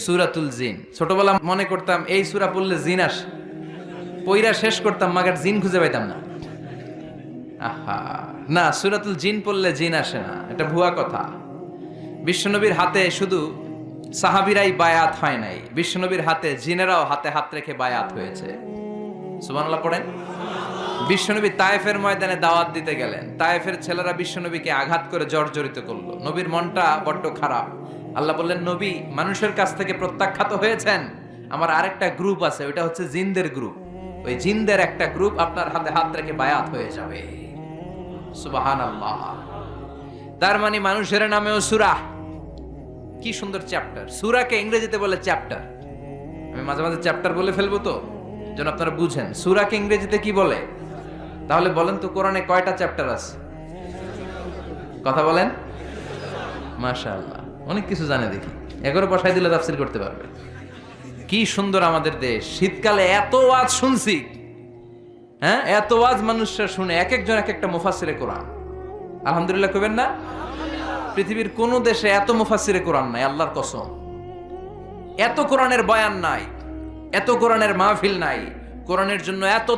সূরাতুল জিন। ছোটবেলা মনে করতাম এই সূরা পড়লে জিন আসে, পইরা শেষ করতাম মাগার জিন খুঁজে পাইতাম না। আহা, না, সূরাতুল জিন পড়লে জিন আসে না, এটা ভুয়া কথা। বিশ্বনবীর হাতে শুধু সাহাবীরাই বায়াত হয় নাই, বিশ্বনবীর হাতে জিনেরাও হাতে হাত রেখে বায়াত হয়েছে। সুবহানাল্লাহ পড়েন। বিশ্বনবী তায়েফের ময়দানে দাওয়াত দিতে গেলেন, তায়েফের ছেলেরা বিশ্বনবীকে আঘাত করে জর্জরিত করলো। নবীর মনটা বড্ড খারাপ। আল্লাহ বললেন, নবী মানুষের কাছ থেকে প্রত্যাখ্যাত হয়েছেন, আমার আরেকটা গ্রুপ আছে, ওইটা হচ্ছে জিনদের গ্রুপ। ওই জিনদের একটা গ্রুপ আপনার হাতে হাত রেখে বায়াত হয়ে যাবে। সুবহানাল্লাহ। তার মানে মানুষের নামেও সূরা। কি সুন্দর চ্যাপ্টার। সূরাকে ইংরেজিতে বলে চ্যাপ্টার। আমি মাঝে মাঝে চ্যাপ্টার বলে ফেলবো তো, যেন আপনারা বুঝেন সূরাকে ইংরেজিতে কি বলে। তাহলে বলেন তো, কোরআনে কয়টা চ্যাপ্টার আছে? কথা বলেন। মাশাআল্লাহ, অনেক কিছু জানে দেখি। এগারো বসাই দিলে তাফসীর করতে পারবে। কি সুন্দর আমাদের দেশ। শীতকালে এত ওয়াজ শুনছি, হ্যাঁ, এত ওয়াজ মানুষরা শুনে, এক একজন এক একটা মুফাসসিরে কোরআন। আলহামদুলিল্লাহ কইবেন না? পৃথিবীর কোন দেশে এত মুফাসসিরে কোরআন নাই, আল্লাহর কসম। এত কোরআনের বয়ান নাই, এত কোরআনের মাহফিল নাই, কোরআনের জন্য এত